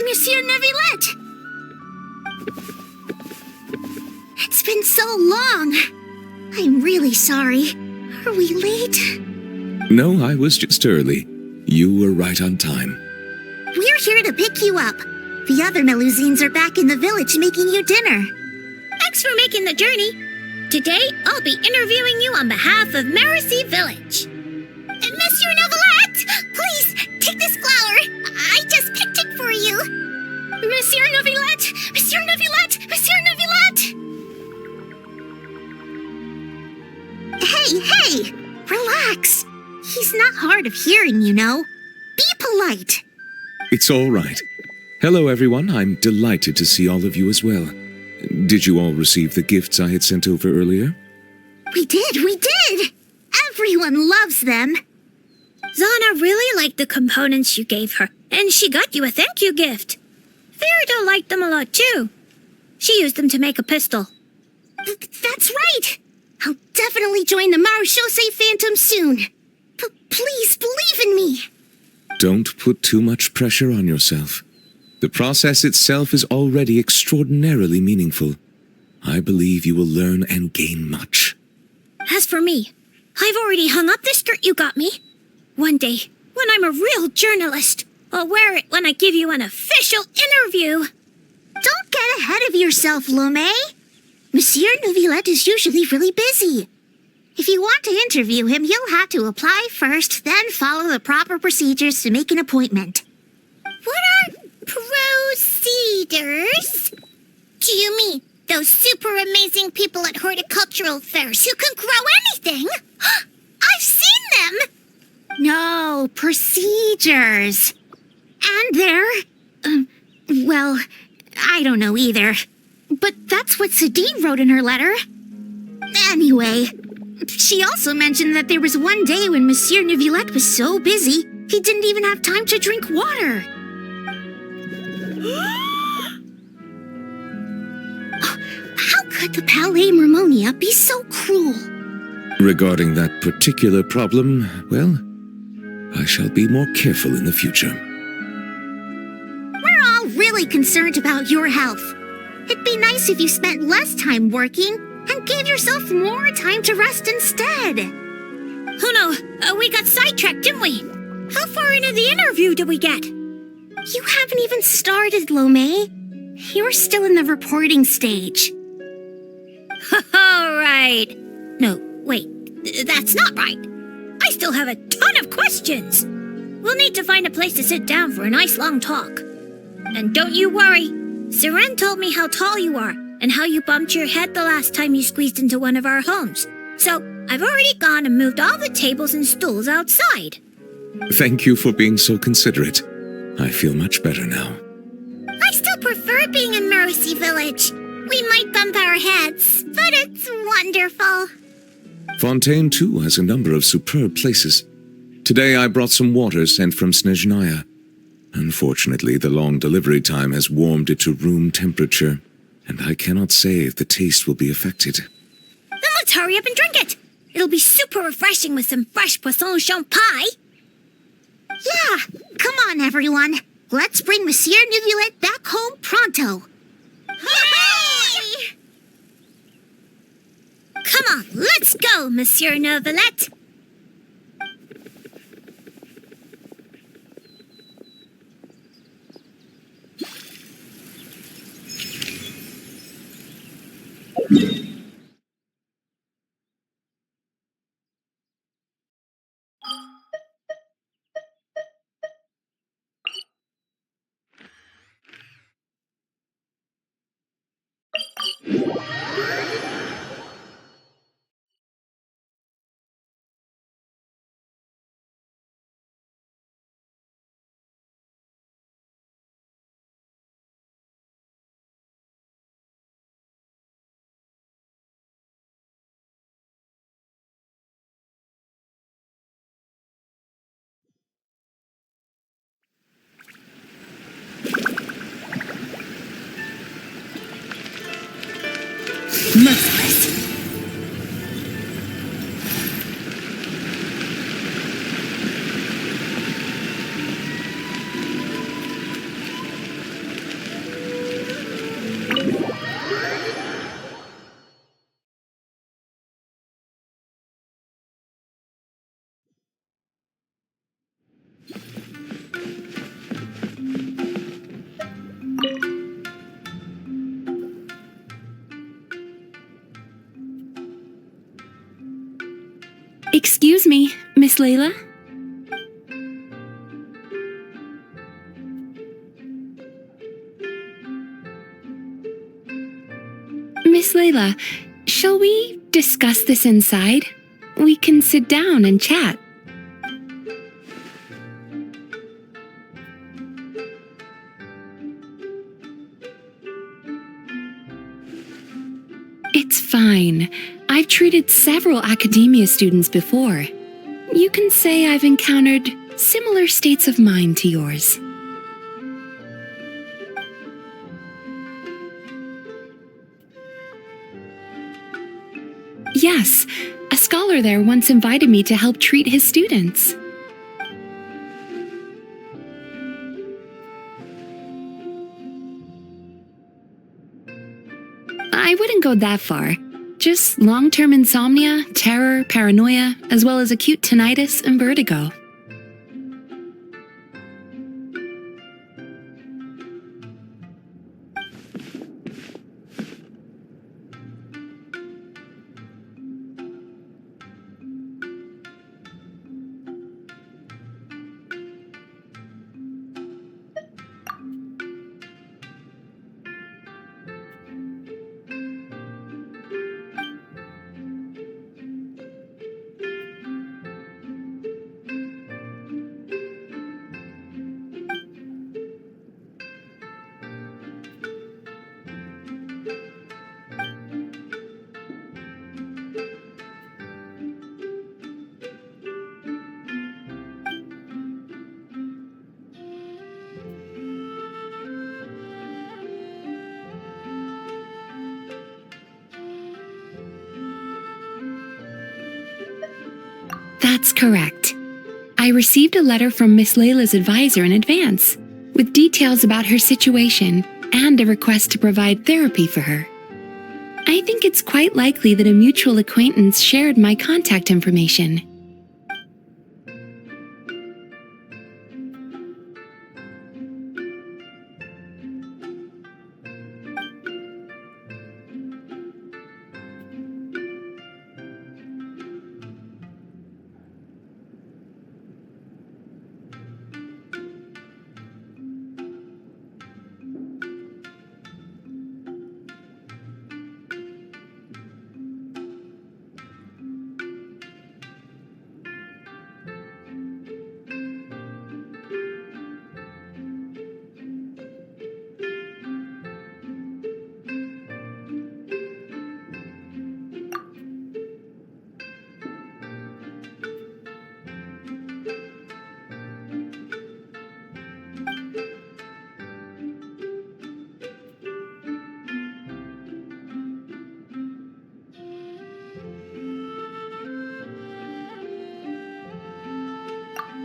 Monsieur Neuvillette! It's been so long. I'm really sorry. Are we late? No, I was just early. You were right on time. We're here to pick you up. The other Melusines are back in the village making you dinner. Thanks for making the journey. Today, I'll be interviewing you on behalf of Mercy Village. Monsieur Neuvillette, please, take this flower. I just picked it for you. Monsieur Neuvillette! Monsieur Neuvillette! Monsieur Neuvillette! Hey! Relax. He's not hard of hearing, you know. Be polite. It's all right. Hello, everyone. I'm delighted to see all of you as well. Did you all receive the gifts I had sent over earlier? We did! Everyone loves them. Zana really liked the components you gave her, and she got you a thank you gift. Ferida liked them a lot too. She used them to make a pistol. That's right! I'll definitely join the Marechaussee Phantom soon. Please believe in me. Don't put too much pressure on yourself. The process itself is already extraordinarily meaningful. I believe you will learn and gain much. As for me, I've already hung up the skirt you got me. One day, when I'm a real journalist, I'll wear it when I give you an official interview. Don't get ahead of yourself, Lomé. Monsieur Neuvillette is usually really busy. If you want to interview him, you'll have to apply first, then follow the proper procedures to make an appointment. What are procedures? Do you mean those super amazing people at horticultural fairs who can grow anything? I've seen them! No, procedures. And they're... well, I don't know either. But that's what Sadine wrote in her letter. Anyway, she also mentioned that there was one day when Monsieur Neuvillette was so busy, he didn't even have time to drink water. How could the Palais Mermonia be so cruel? Regarding that particular problem, well, I shall be more careful in the future. We're all really concerned about your health. It'd be nice if you spent less time working and gave yourself more time to rest instead. Oh no, we got sidetracked, didn't we? How far into the interview did we get? You haven't even started, Lomé. You're still in the reporting stage. All right. No, wait, that's not right. I still have a ton of questions. We'll need to find a place to sit down for a nice long talk. And don't you worry. Seren told me how tall you are and how you bumped your head the last time you squeezed into one of our homes. So I've already gone and moved all the tables and stools outside. Thank you for being so considerate. I feel much better now. I still prefer being in Mercy Village. We might bump our heads, but it's wonderful. Fontaine, too, has a number of superb places. Today I brought some water sent from Snezhnaya. Unfortunately, the long delivery time has warmed it to room temperature, and I cannot say if the taste will be affected. Then let's hurry up and drink it. It'll be super refreshing with some fresh poisson champ pie. Yeah, come on, everyone. Let's bring Monsieur Neuvillette back home pronto. Yay! Come on, let's go, Monsieur Neuvillette. Excuse me, Miss Layla? Miss Layla, shall we discuss this inside? We can sit down and chat. It's fine. I've treated several academia students before. You can say I've encountered similar states of mind to yours. Yes, a scholar there once invited me to help treat his students. I wouldn't go that far. Just long-term insomnia, terror, paranoia, as well as acute tinnitus and vertigo. That's correct. I received a letter from Miss Layla's advisor in advance, with details about her situation and a request to provide therapy for her. I think it's quite likely that a mutual acquaintance shared my contact information.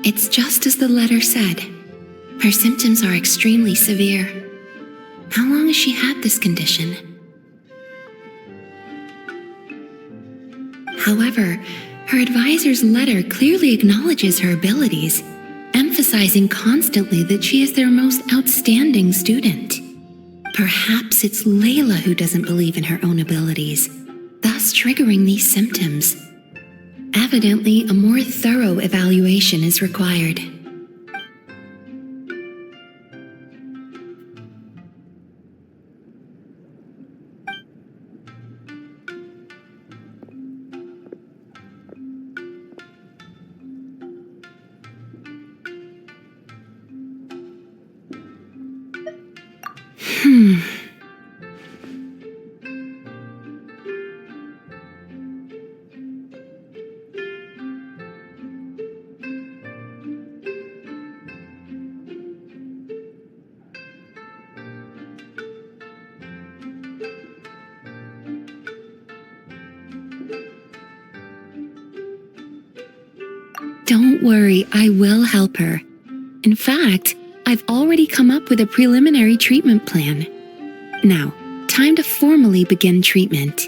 It's just as the letter said. Her symptoms are extremely severe. How long has she had this condition? However, her advisor's letter clearly acknowledges her abilities, emphasizing constantly that she is their most outstanding student. Perhaps it's Layla who doesn't believe in her own abilities, thus triggering these symptoms. Evidently, a more thorough evaluation is required. Don't worry, I will help her. In fact, I've already come up with a preliminary treatment plan. Now, time to formally begin treatment.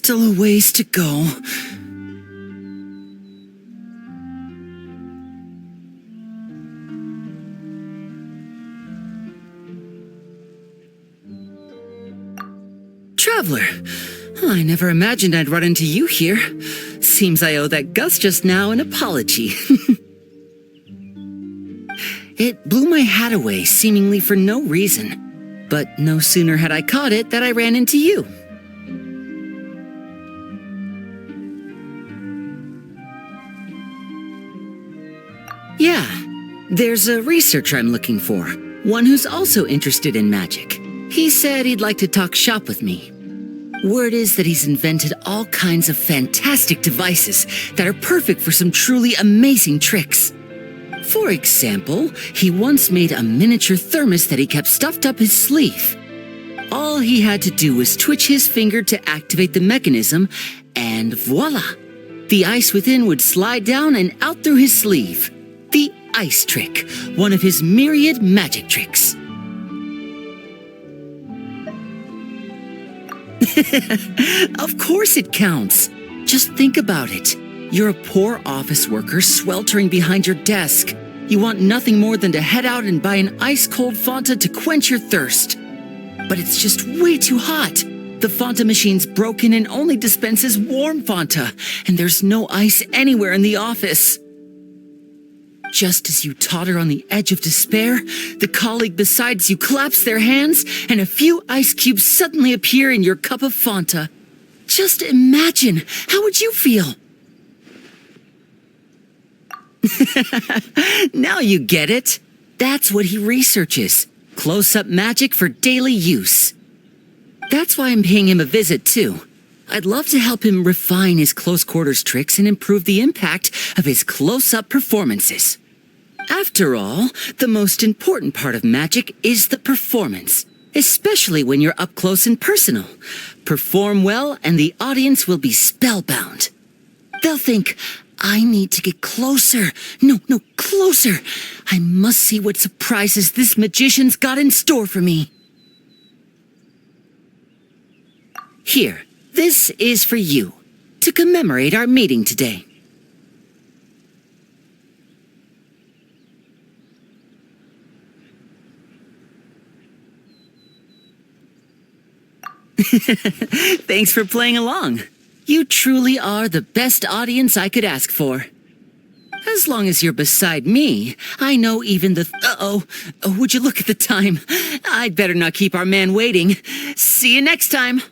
still a ways to go. Traveler, I never imagined I'd run into you here. Seems I owe that Gus just now an apology. It blew my hat away, seemingly for no reason. But no sooner had I caught it than I ran into you. Yeah, there's a researcher I'm looking for. One who's also interested in magic. He said he'd like to talk shop with me. Word is that he's invented all kinds of fantastic devices that are perfect for some truly amazing tricks. For example, he once made a miniature thermos that he kept stuffed up his sleeve. All he had to do was twitch his finger to activate the mechanism, and voila! The ice within would slide down and out through his sleeve. The ice trick, one of his myriad magic tricks. Of course it counts. Just think about it. You're a poor office worker sweltering behind your desk. You want nothing more than to head out and buy an ice-cold Fanta to quench your thirst. But it's just way too hot. The Fanta machine's broken and only dispenses warm Fanta, and there's no ice anywhere in the office. Just as you totter on the edge of despair, the colleague beside you claps their hands, and a few ice cubes suddenly appear in your cup of Fanta. Just imagine, how would you feel? Now you get it. That's what he researches. Close-up magic for daily use. That's why I'm paying him a visit, too. I'd love to help him refine his close-quarters tricks and improve the impact of his close-up performances. After all, the most important part of magic is the performance, especially when you're up close and personal. Perform well and the audience will be spellbound. They'll think, I need to get closer. No, closer. I must see what surprises this magician's got in store for me. Here, this is for you, to commemorate our meeting today. Thanks for playing along. You truly are the best audience I could ask for. As long as you're beside me, I know even the... would you look at the time? I'd better not keep our man waiting. See you next time.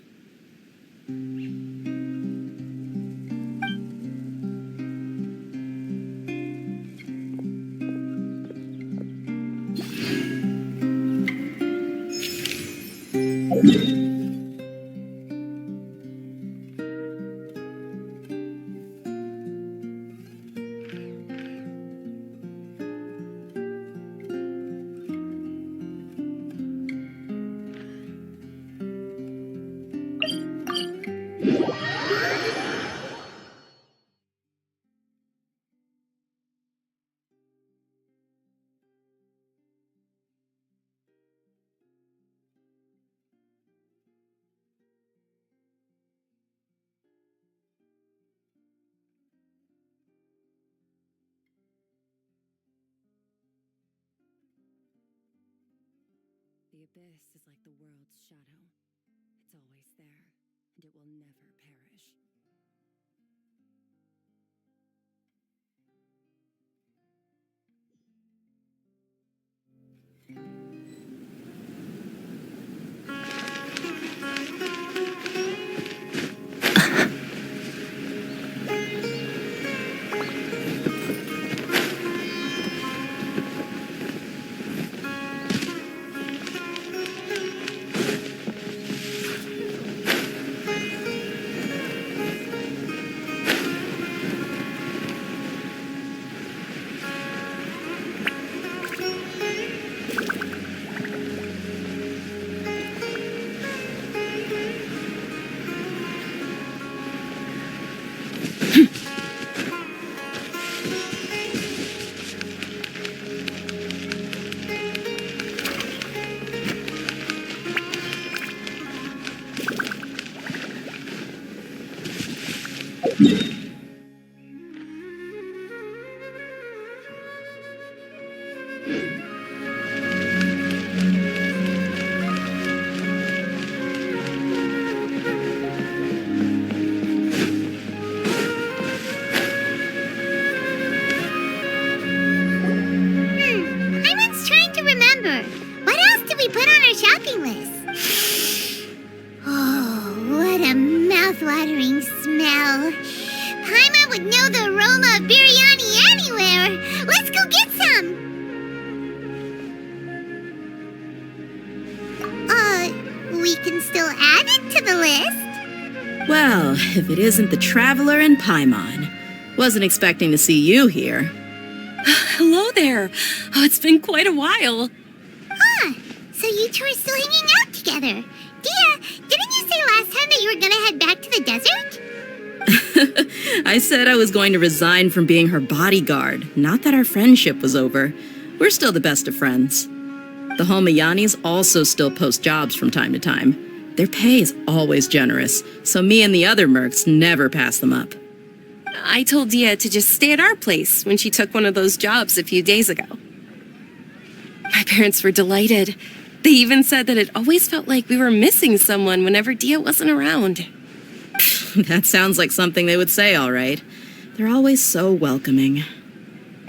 The abyss is like the world's shadow. It's always there, and it will never perish. we can still add it to the list. Well, if it isn't the Traveler and Paimon. Wasn't expecting to see you here. Hello there. Oh, it's been quite a while. So you two are still hanging out together. Dia, didn't you say last time that you were gonna head back to the desert? I said I was going to resign from being her bodyguard, not that our friendship was over. We're still the best of friends. The Holmayanis also still post jobs from time to time. Their pay is always generous, so me and the other mercs never pass them up. I told Dia to just stay at our place when she took one of those jobs a few days ago. My parents were delighted. They even said that it always felt like we were missing someone whenever Dia wasn't around. That sounds like something they would say, all right. They're always so welcoming.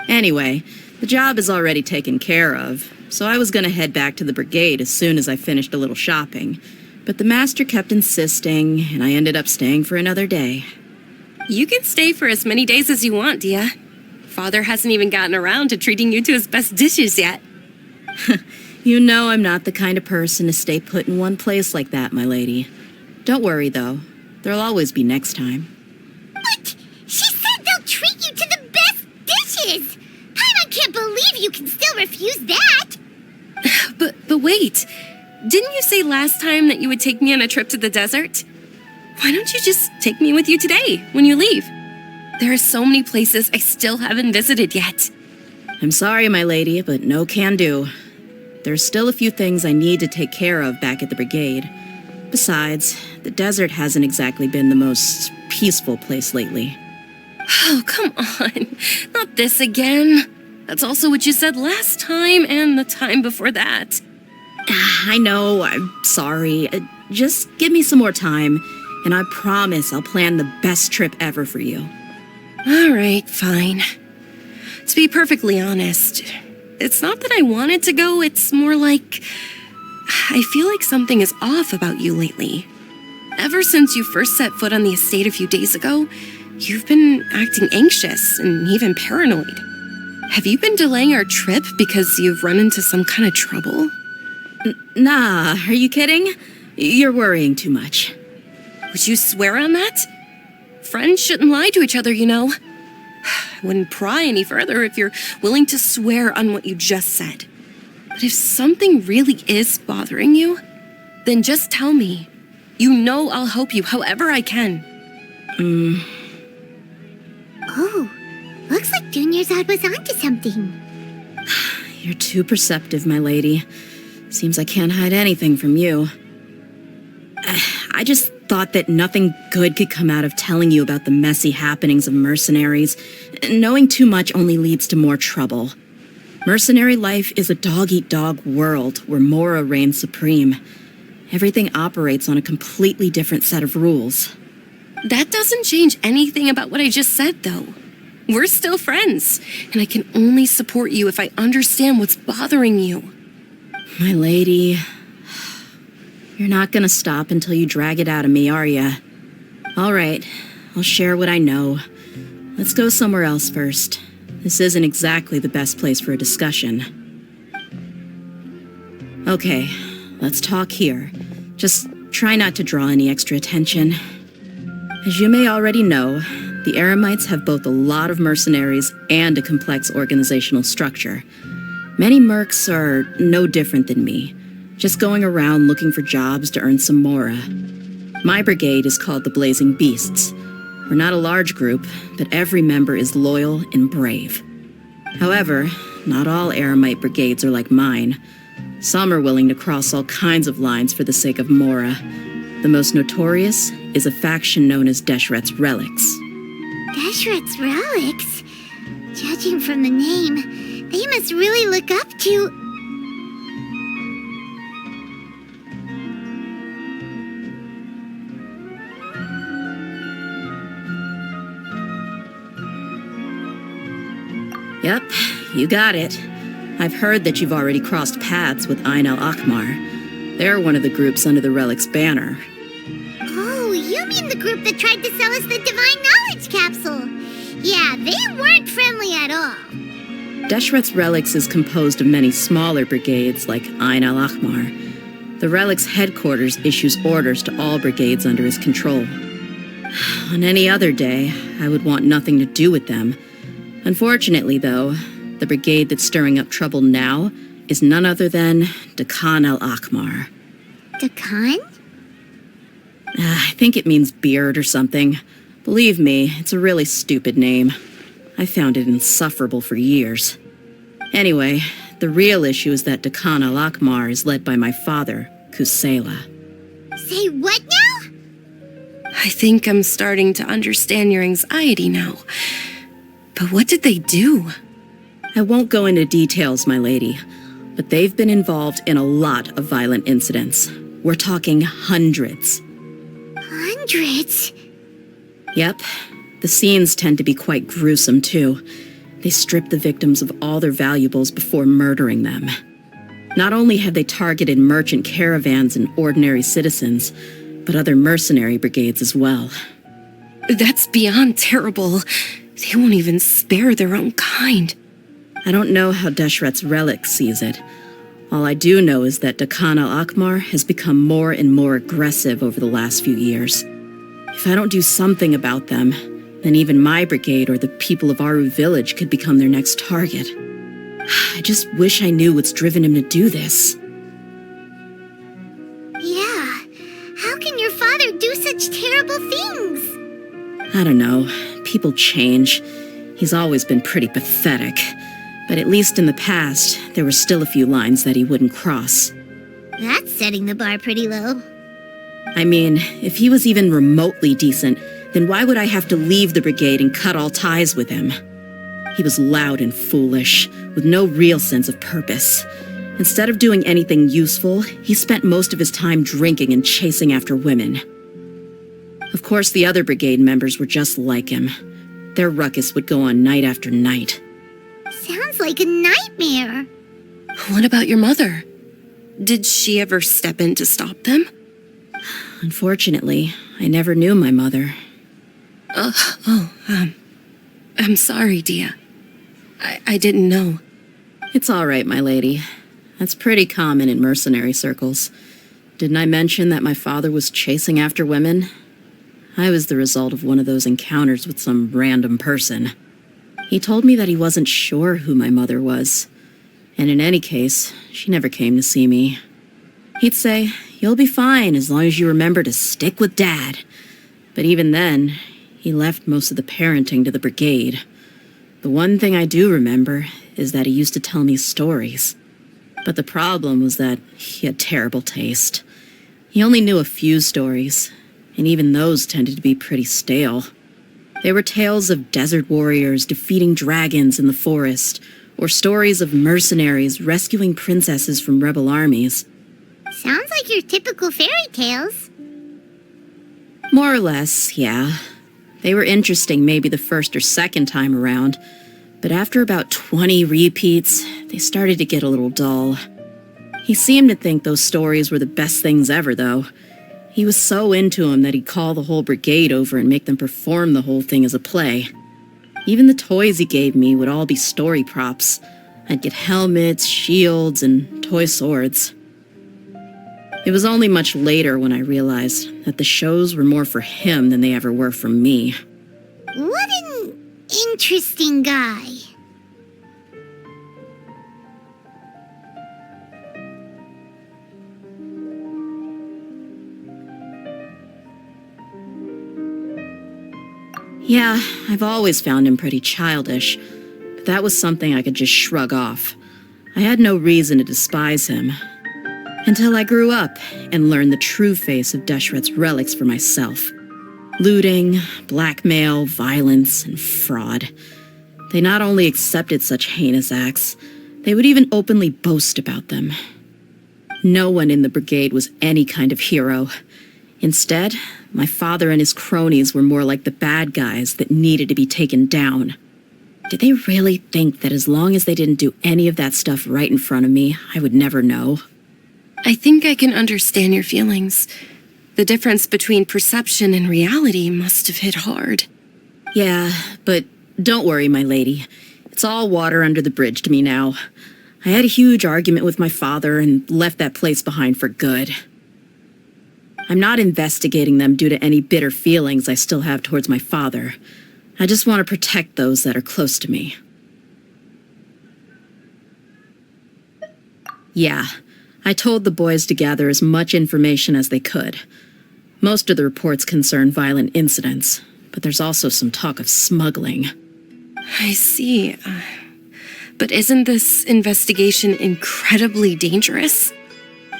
Anyway, the job is already taken care of, so I was going to head back to the brigade as soon as I finished a little shopping. But the master kept insisting, and I ended up staying for another day. You can stay for as many days as you want, Dia. Father hasn't even gotten around to treating you to his best dishes yet. You know I'm not the kind of person to stay put in one place like that, my lady. Don't worry, though. There'll always be next time. But she said they'll treat you to the best dishes! I can't believe you can still refuse that! But wait, didn't you say last time that you would take me on a trip to the desert? Why don't you just take me with you today, when you leave? There are so many places I still haven't visited yet. I'm sorry, my lady, but no can do. There's still a few things I need to take care of back at the brigade. Besides, the desert hasn't exactly been the most peaceful place lately. Oh, come on. Not this again. That's also what you said last time and the time before that. I know, I'm sorry. Just give me some more time, and I promise I'll plan the best trip ever for you. All right, fine. To be perfectly honest, it's not that I wanted to go, it's more like I feel like something is off about you lately. Ever since you first set foot on the estate a few days ago, you've been acting anxious and even paranoid. Have you been delaying our trip because you've run into some kind of trouble? Nah, are you kidding? You're worrying too much. Would you swear on that? Friends shouldn't lie to each other, you know. I wouldn't pry any further if you're willing to swear on what you just said. But if something really is bothering you, then just tell me. You know I'll help you however I can. Oh, looks like Dunyarzad was onto something. You're too perceptive, my lady. Seems I can't hide anything from you. I just thought that nothing good could come out of telling you about the messy happenings of mercenaries. Knowing too much only leads to more trouble. Mercenary life is a dog-eat-dog world where Mora reigns supreme. Everything operates on a completely different set of rules. That doesn't change anything about what I just said, though. We're still friends, and I can only support you if I understand what's bothering you. My lady, you're not gonna stop until you drag it out of me, are ya? All right, I'll share what I know. Let's go somewhere else first. This isn't exactly the best place for a discussion. Okay, let's talk here. Just try not to draw any extra attention. As you may already know, the Eremites have both a lot of mercenaries and a complex organizational structure. Many mercs are no different than me, just going around looking for jobs to earn some mora. My brigade is called the Blazing Beasts. We're not a large group, but every member is loyal and brave. However, not all Eremite brigades are like mine. Some are willing to cross all kinds of lines for the sake of mora. The most notorious is a faction known as Deshret's Relics. Deshret's Relics? Judging from the name, they must really look up to... Yep, you got it. I've heard that you've already crossed paths with Ain al-Akmar. They're one of the groups under the Relic's banner. Oh, you mean the group that tried to sell us the Divine Knowledge Capsule? Yeah, they weren't friendly at all. Deshret's Relics is composed of many smaller brigades like Ain al-Akmar. The Relic's headquarters issues orders to all brigades under his control. On any other day, I would want nothing to do with them. Unfortunately, though, the brigade that's stirring up trouble now is none other than Dakan al-Akmar. Dakan? I think it means beard or something. Believe me, it's a really stupid name. I found it insufferable for years. Anyway, the real issue is that Dakan al-Akmar is led by my father, Kusela. Say what now? I think I'm starting to understand your anxiety now. But what did they do? I won't go into details, my lady, but they've been involved in a lot of violent incidents. We're talking hundreds. Hundreds? Yep. The scenes tend to be quite gruesome, too. They strip the victims of all their valuables before murdering them. Not only have they targeted merchant caravans and ordinary citizens, but other mercenary brigades as well. That's beyond terrible. They won't even spare their own kind. I don't know how Deshret's relic sees it. All I do know is that Dakan al-Akmar has become more and more aggressive over the last few years. If I don't do something about them, then even my brigade or the people of Aru village could become their next target. I just wish I knew what's driven him to do this. Yeah. How can your father do such terrible things? I don't know. People change. He's always been pretty pathetic. But at least in the past, there were still a few lines that he wouldn't cross. That's setting the bar pretty low. I mean, if he was even remotely decent, then why would I have to leave the brigade and cut all ties with him? He was loud and foolish, with no real sense of purpose. Instead of doing anything useful, he spent most of his time drinking and chasing after women. Of course, the other brigade members were just like him. Their ruckus would go on night after night. Sounds like a nightmare. What about your mother? Did she ever step in to stop them? Unfortunately, I never knew my mother. I'm sorry, Dia. I didn't know. It's all right, my lady. That's pretty common in mercenary circles. Didn't I mention that my father was chasing after women? I was the result of one of those encounters with some random person. He told me that he wasn't sure who my mother was. And in any case, she never came to see me. He'd say, "You'll be fine as long as you remember to stick with Dad." But even then, he left most of the parenting to the brigade. The one thing I do remember is that he used to tell me stories. But the problem was that he had terrible taste. He only knew a few stories, and even those tended to be pretty stale. They were tales of desert warriors defeating dragons in the forest, or stories of mercenaries rescuing princesses from rebel armies. Sounds like your typical fairy tales. More or less, yeah. They were interesting maybe the first or second time around, but after about 20 repeats, they started to get a little dull. He seemed to think those stories were the best things ever, though. He was so into them that he'd call the whole brigade over and make them perform the whole thing as a play. Even the toys he gave me would all be story props. I'd get helmets, shields, and toy swords. It was only much later when I realized that the shows were more for him than they ever were for me. What an interesting guy. Yeah, I've always found him pretty childish, but that was something I could just shrug off. I had no reason to despise him. Until I grew up and learned the true face of Deshret's relics for myself. Looting, blackmail, violence, and fraud. They not only accepted such heinous acts, they would even openly boast about them. No one in the brigade was any kind of hero. Instead, my father and his cronies were more like the bad guys that needed to be taken down. Did they really think that as long as they didn't do any of that stuff right in front of me, I would never know? I think I can understand your feelings. The difference between perception and reality must have hit hard. Yeah, but don't worry, my lady. It's all water under the bridge to me now. I had a huge argument with my father and left that place behind for good. I'm not investigating them due to any bitter feelings I still have towards my father. I just want to protect those that are close to me. Yeah, I told the boys to gather as much information as they could. Most of the reports concern violent incidents, but there's also some talk of smuggling. I see. But isn't this investigation incredibly dangerous?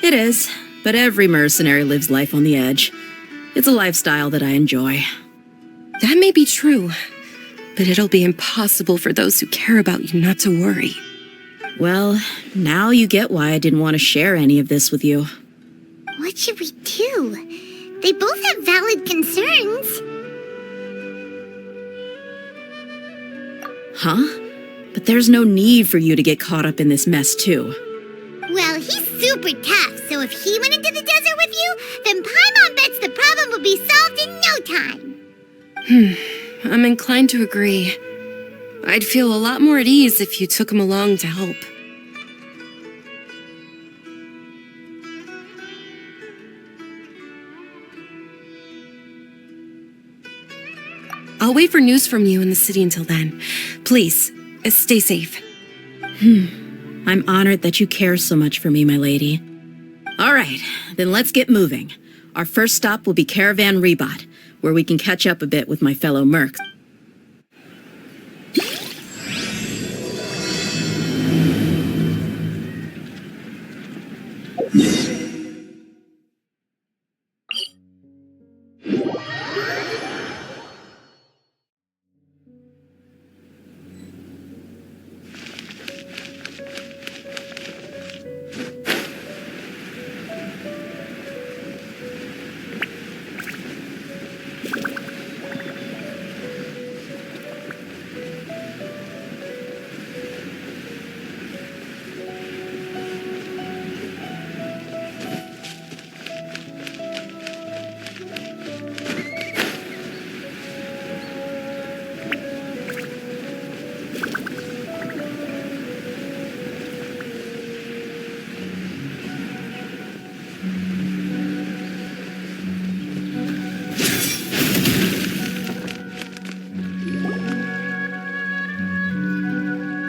It is, but every mercenary lives life on the edge. It's a lifestyle that I enjoy. That may be true, but it'll be impossible for those who care about you not to worry. Well, now you get why I didn't want to share any of this with you. What should we do? They both have valid concerns. Huh? But there's no need for you to get caught up in this mess, too. Well, he's super tough, so if he went into the desert with you, then Paimon bets the problem will be solved in no time. I'm inclined to agree. I'd feel a lot more at ease if you took him along to help. I'll wait for news from you in the city until then. Please, stay safe. I'm honored that you care so much for me, my lady. All right, then let's get moving. Our first stop will be Caravan Rebot, where we can catch up a bit with my fellow mercs.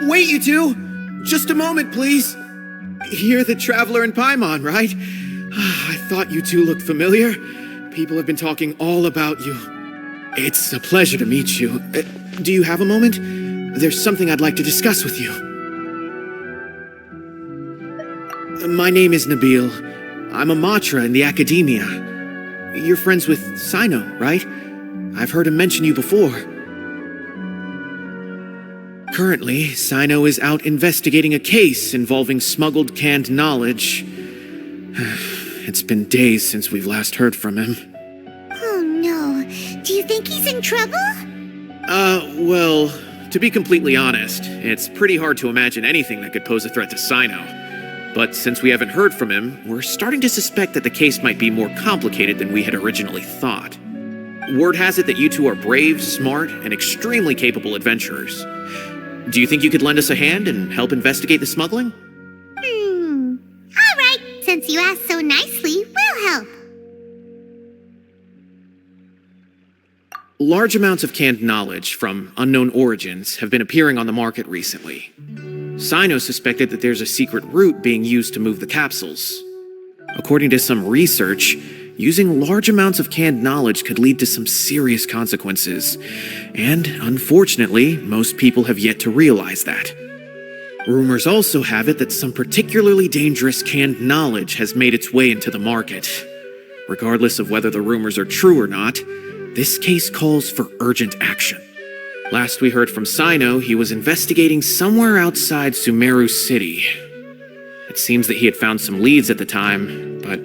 Wait, you two! Just a moment, please. You're the Traveler in Paimon, right? I thought you two looked familiar. People have been talking all about you. It's a pleasure to meet you. Do you have a moment? There's something I'd like to discuss with you. My name is Nabil. I'm a Matra in the Academia. You're friends with Sino, right? I've heard him mention you before. Currently, Sino is out investigating a case involving smuggled canned knowledge. It's been days since we've last heard from him. Oh no. Do you think he's in trouble? Well, to be completely honest, it's pretty hard to imagine anything that could pose a threat to Sino. But since we haven't heard from him, we're starting to suspect that the case might be more complicated than we had originally thought. Word has it that you two are brave, smart, and extremely capable adventurers. Do you think you could lend us a hand and help investigate the smuggling? All right. Since you asked so nicely, we'll help. Large amounts of canned knowledge from unknown origins have been appearing on the market recently. Sino suspected that there's a secret route being used to move the capsules. According to some research, using large amounts of canned knowledge could lead to some serious consequences, and unfortunately, most people have yet to realize that. Rumors also have it that some particularly dangerous canned knowledge has made its way into the market. Regardless of whether the rumors are true or not, this case calls for urgent action. Last we heard from Sino, he was investigating somewhere outside Sumeru City. It seems that he had found some leads at the time, but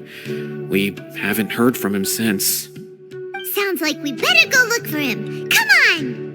we haven't heard from him since. Sounds like we better go look for him. Come on!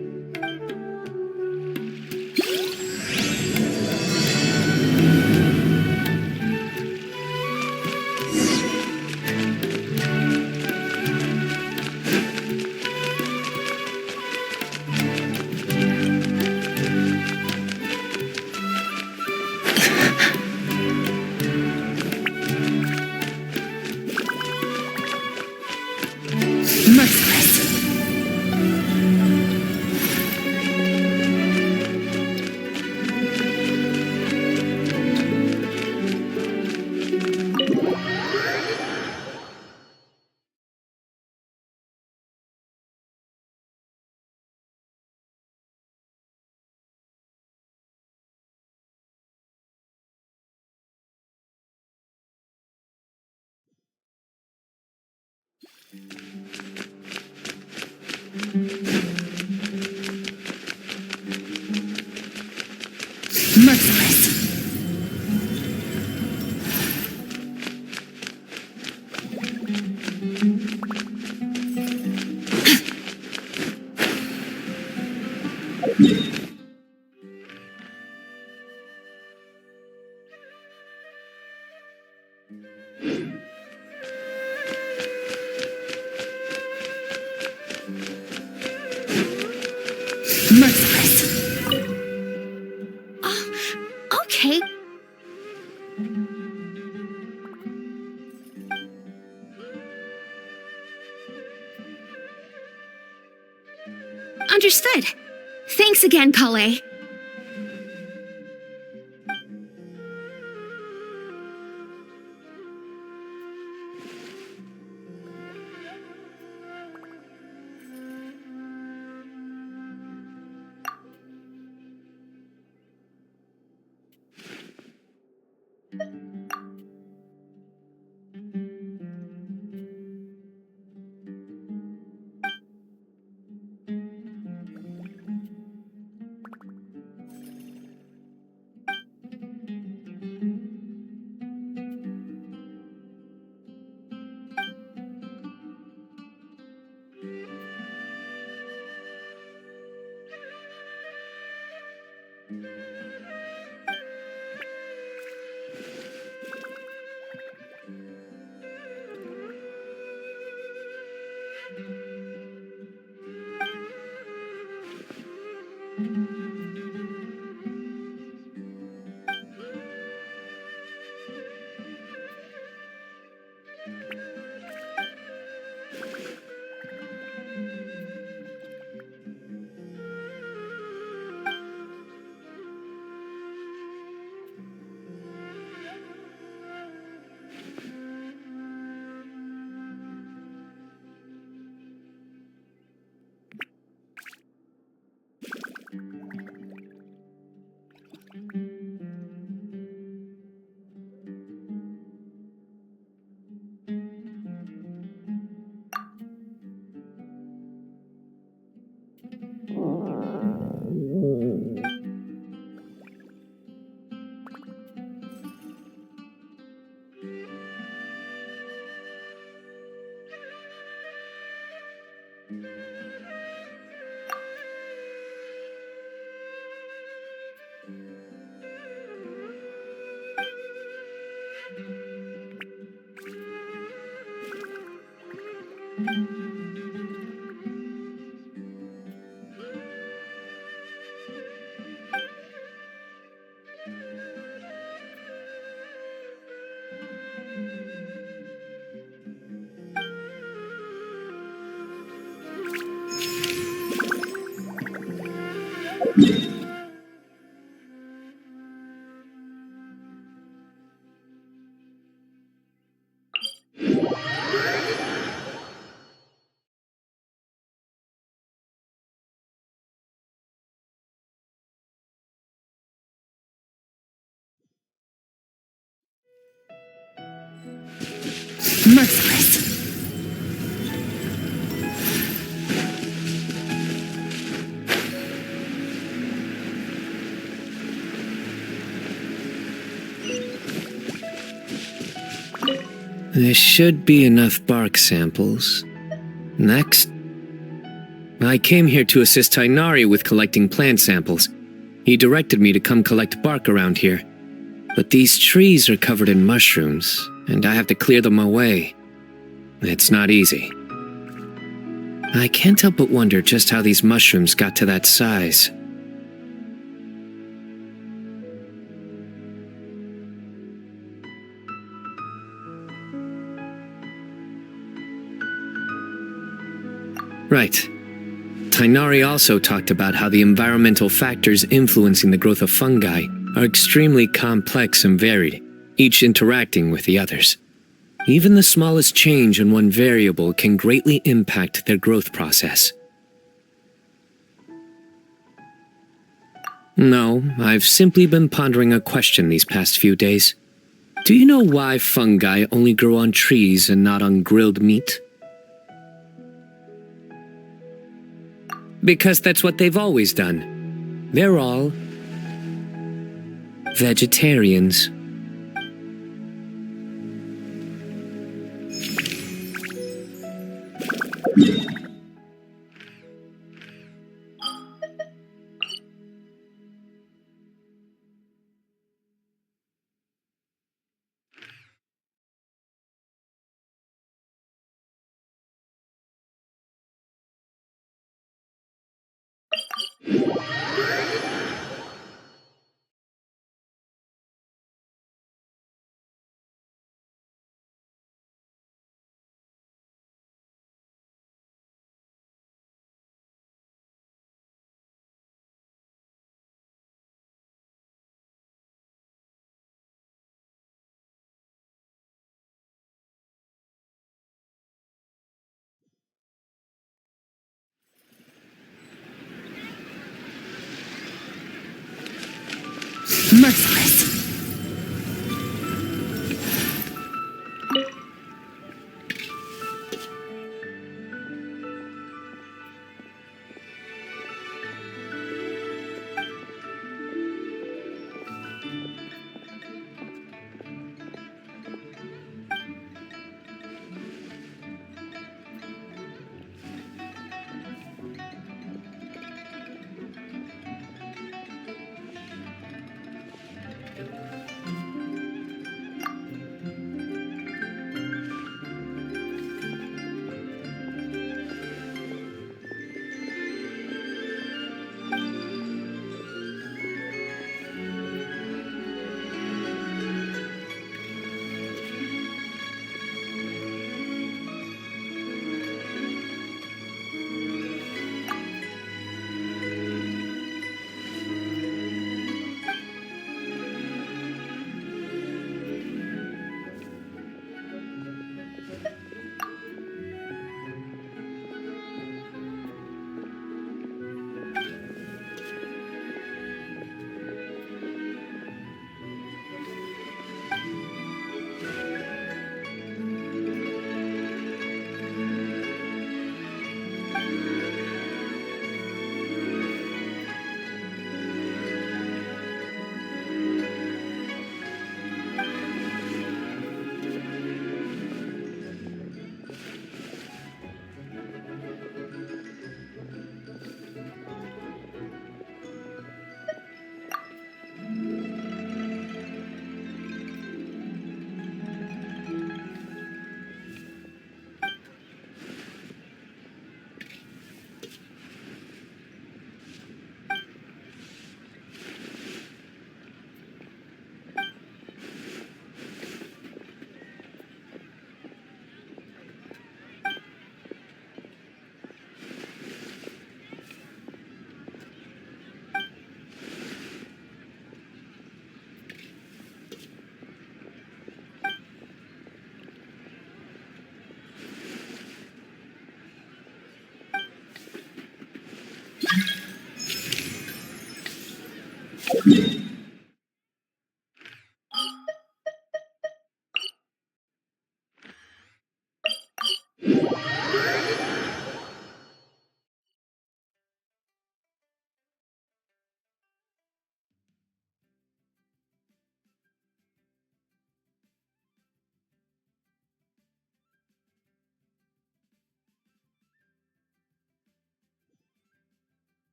Merciless. Merciless. Oh, okay. Understood. Thanks again, Kale. Merciless. There should be enough bark samples. Next. I came here to assist Tainari with collecting plant samples. He directed me to come collect bark around here. But these trees are covered in mushrooms, and I have to clear them away. It's not easy. I can't help but wonder just how these mushrooms got to that size. Right. Tainari also talked about how the environmental factors influencing the growth of fungi are extremely complex and varied, each interacting with the others. Even the smallest change in one variable can greatly impact their growth process. No, I've simply been pondering a question these past few days. Do you know why fungi only grow on trees and not on grilled meat? Because that's what they've always done. They're all vegetarians. Merciless.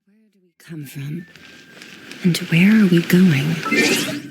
Where do we come from? And where are we going?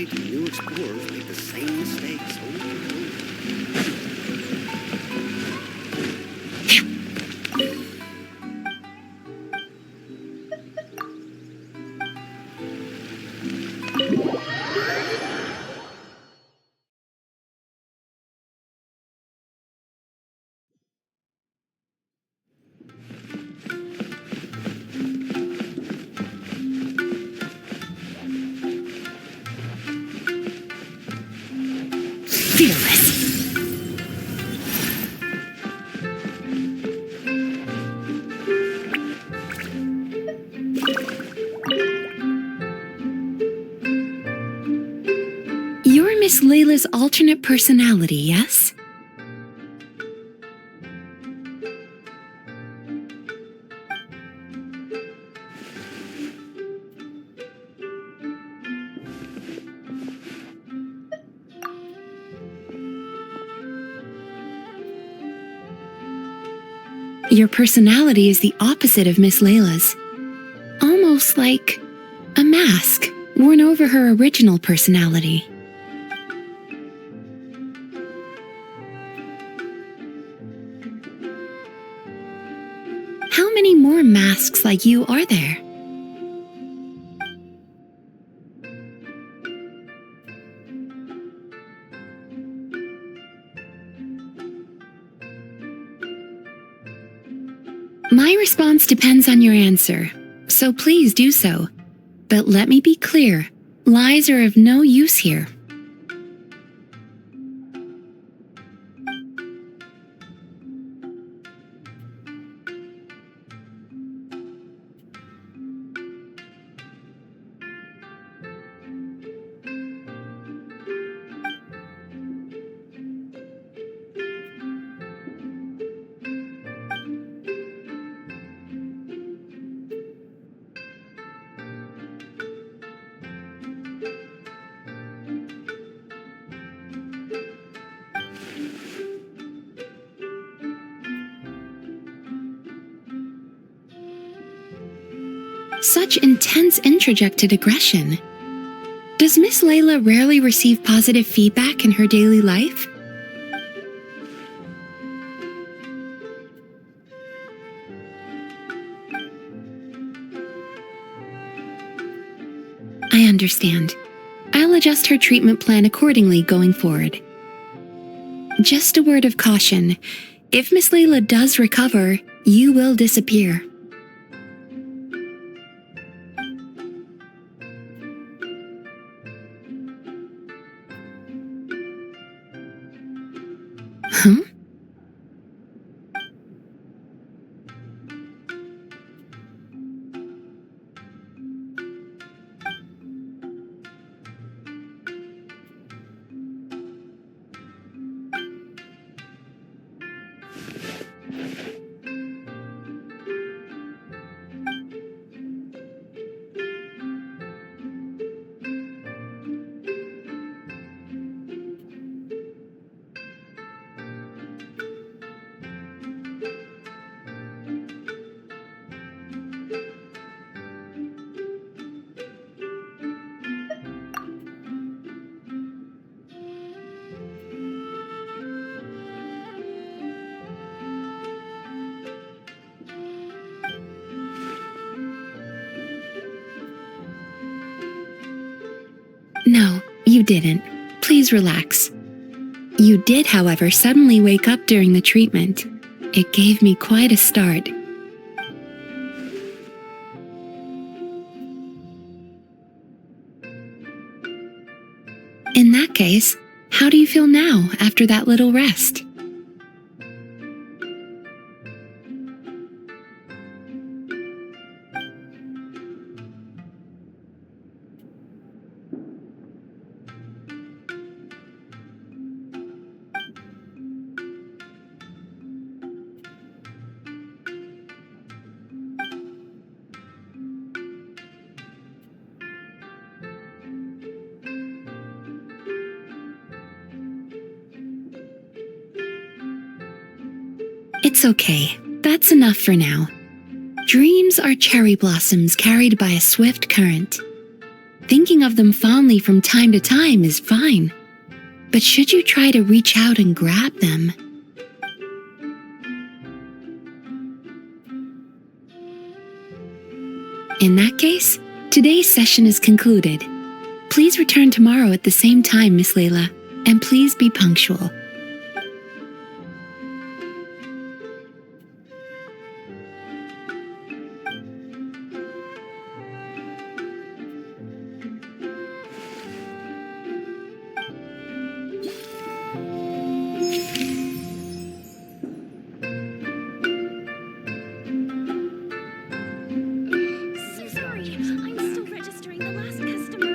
right, new explorers make the same mistakes over and over. Fearless. You're Miss Layla's alternate personality, yes? Your personality is the opposite of Miss Layla's. Almost like a mask worn over her original personality. How many more masks like you are there? My response depends on your answer, so please do so. But let me be clear, lies are of no use here. Such intense introjected aggression. Does Miss Layla rarely receive positive feedback in her daily life? I understand. I'll adjust her treatment plan accordingly going forward. Just a word of caution. If Miss Layla does recover, you will disappear. Huh? No, you didn't. Please relax. You did, however, suddenly wake up during the treatment. It gave me quite a start. In that case, how do you feel now after that little rest? It's okay. That's enough for now. Dreams are cherry blossoms carried by a swift current. Thinking of them fondly from time to time is fine. But should you try to reach out and grab them, in that case, today's session is concluded. Please return tomorrow at the same time, Miss Layla, and please be punctual. So sorry. I'm still registering the last customer.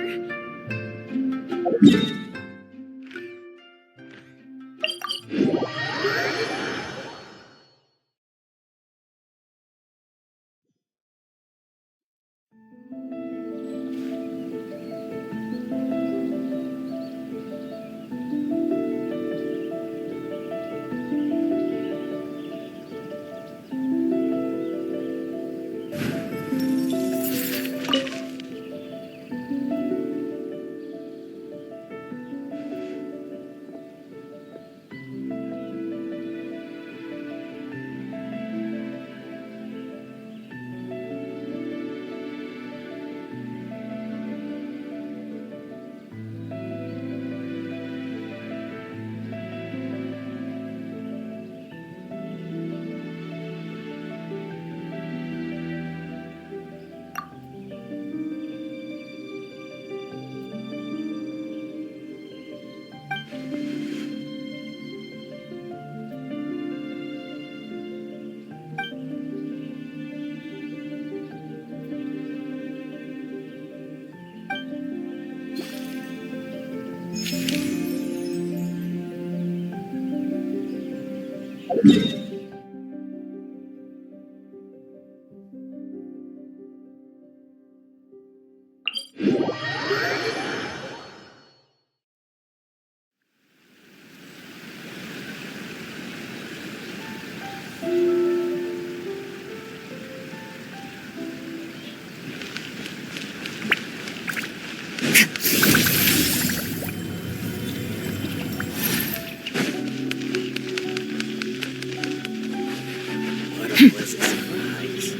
What a pleasant surprise.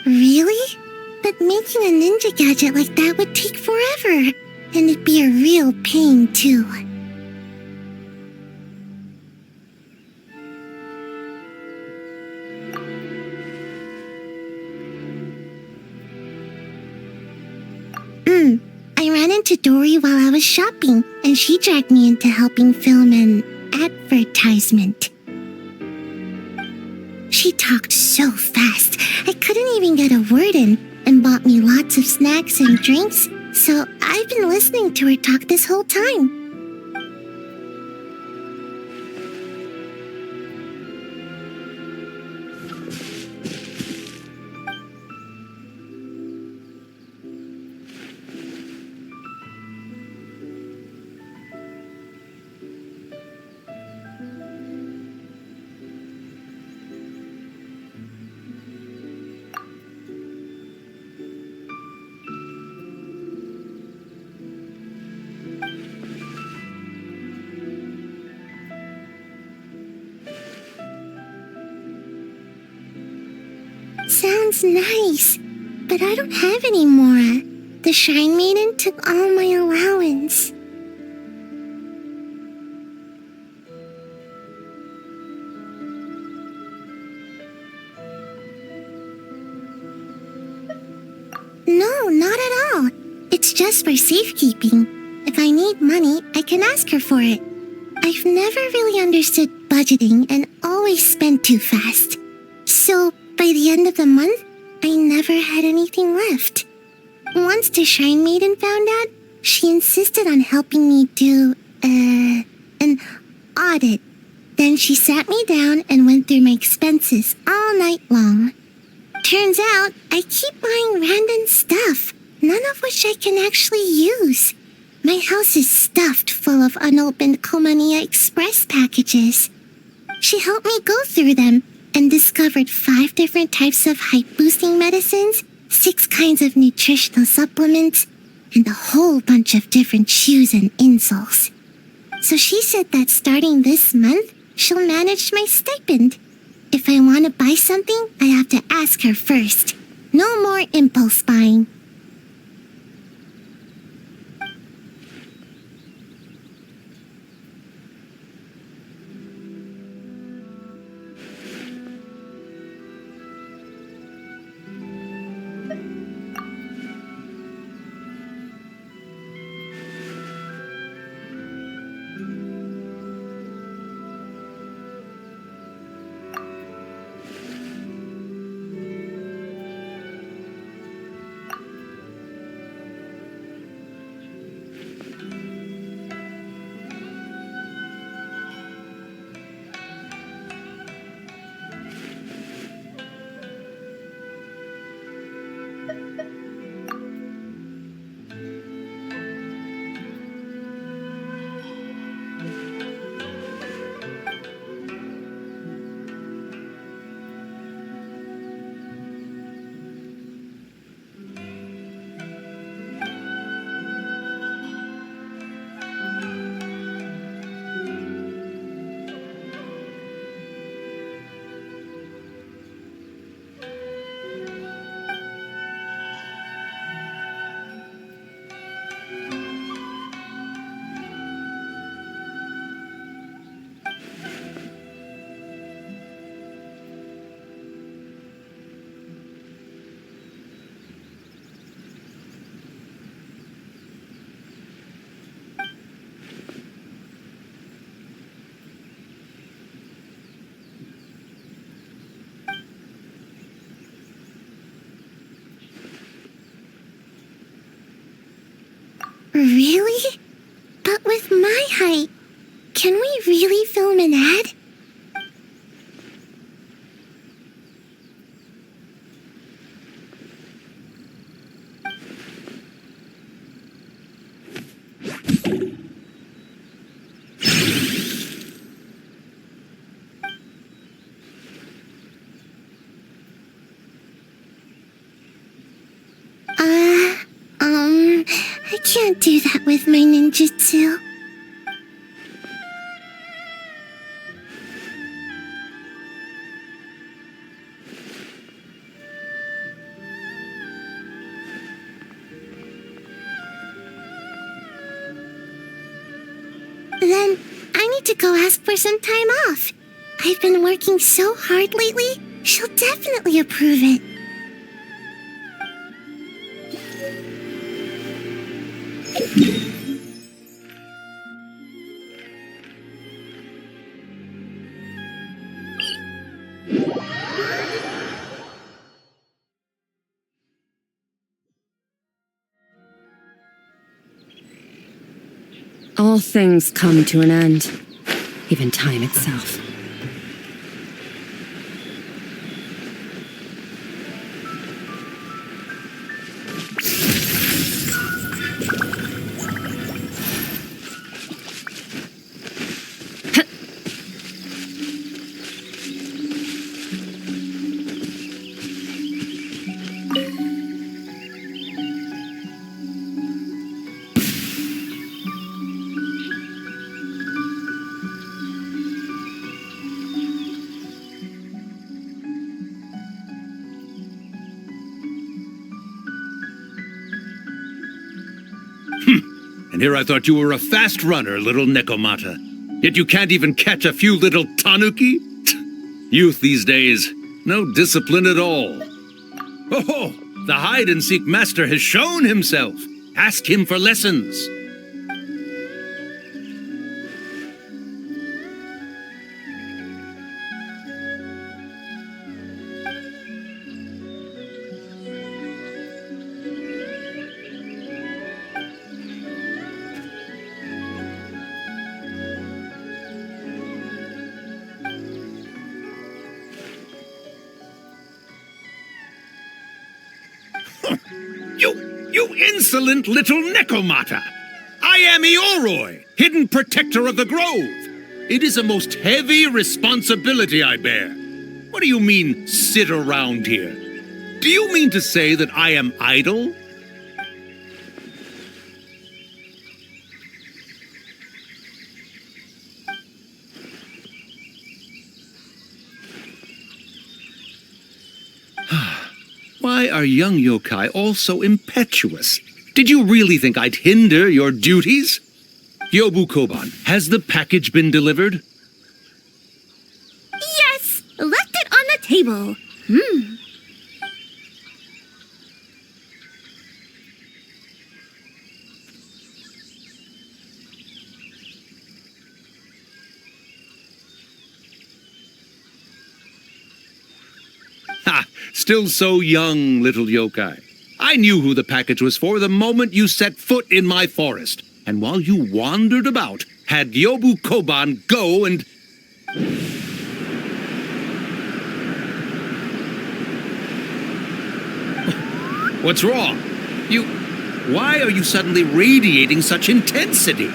Really? But making a ninja gadget like that would take forever. And it'd be a real pain, too. I ran into Dory while I was shopping, and she dragged me into helping film an advertisement. She talked so fast, I couldn't even get a word in, and bought me lots of snacks and drinks, so I've been listening to her talk this whole time. Sounds nice, but I don't have any more. The Shrine Maiden took all my allowance. No, not at all. It's just for safekeeping. If I need money, I can ask her for it. I've never really understood budgeting and always spent too fast. So, by the end of the month, I never had anything left. Once the Shrine Maiden found out, she insisted on helping me do, an audit. Then she sat me down and went through my expenses all night long. Turns out I keep buying random stuff, none of which I can actually use. My house is stuffed full of unopened Komania Express packages. She helped me go through them and discovered 5 different types of hype-boosting medicines, 6 kinds of nutritional supplements, and a whole bunch of different shoes and insoles. So she said that starting this month, she'll manage my stipend. If I want to buy something, I have to ask her first. No more impulse buying. Really? But with my height, can we really film an ad? I can't do that with my ninjutsu. Then I need to go ask for some time off. I've been working so hard lately, she'll definitely approve it. All things come to an end, even time itself. And here I thought you were a fast runner, little Nekomata. Yet you can't even catch a few little tanuki? Youth these days, no discipline at all. Oh, the hide-and-seek master has shown himself. Ask him for lessons. You insolent little Necomata! I am Eoroi, hidden protector of the grove. It is a most heavy responsibility I bear. What do you mean, sit around here? Do you mean to say that I am idle? Why are young yokai all so impetuous? Did you really think I'd hinder your duties? Yobu Koban, has the package been delivered? Yes! Left it on the table. Ha! Still so young, little yokai. I knew who the package was for the moment you set foot in my forest. And while you wandered about, had Yobu Koban go and... What's wrong? Why are you suddenly radiating such intensity?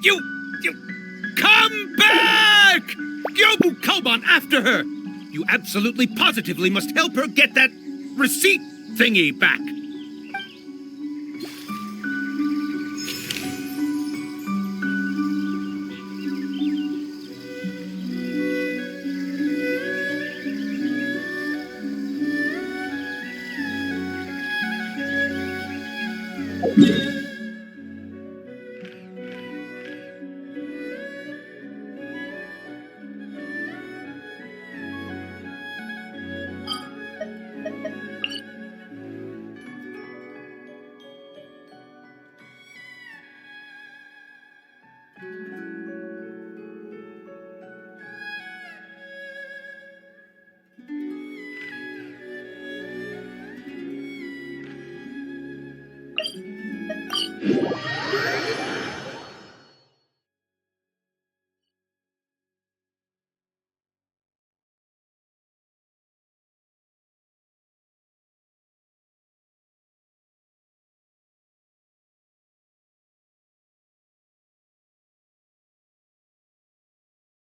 You come back! Yobu Koban, after her! You absolutely positively must help her get that receipt thingy back.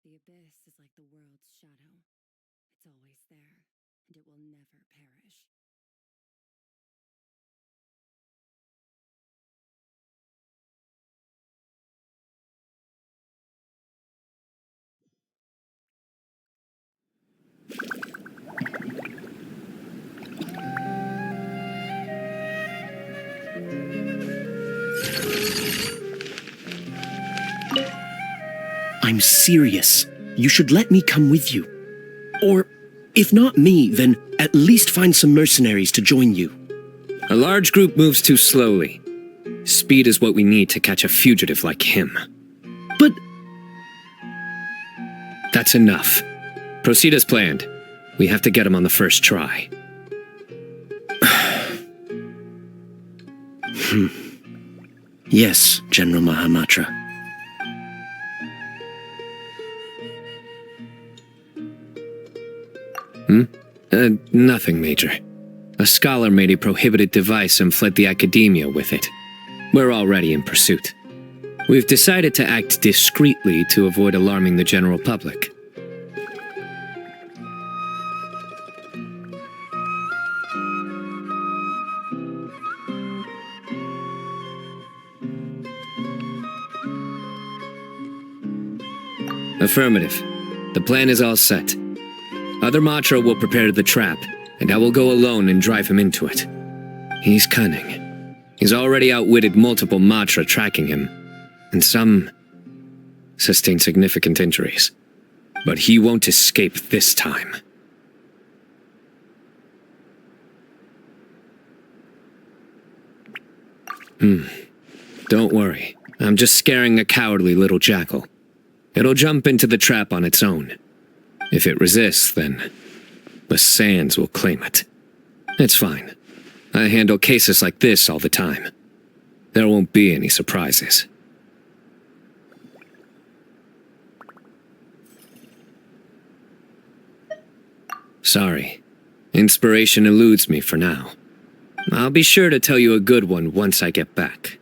The abyss is like the world's shadow. It's always there, and it will never perish. I'm serious. You should let me come with you. Or, if not me, then at least find some mercenaries to join you. A large group moves too slowly. Speed is what we need to catch a fugitive like him. But... That's enough. Proceed as planned. We have to get him on the first try. Yes, General Mahamatra. Nothing, Major. A scholar made a prohibited device and fled the academia with it. We're already in pursuit. We've decided to act discreetly to avoid alarming the general public. Affirmative. The plan is all set. Other Matra will prepare the trap, and I will go alone and drive him into it. He's cunning. He's already outwitted multiple Matra tracking him, and some sustained significant injuries. But he won't escape this time. Don't worry. I'm just scaring a cowardly little jackal. It'll jump into the trap on its own. If it resists, then the sands will claim it. It's fine. I handle cases like this all the time. There won't be any surprises. Sorry. Inspiration eludes me for now. I'll be sure to tell you a good one once I get back.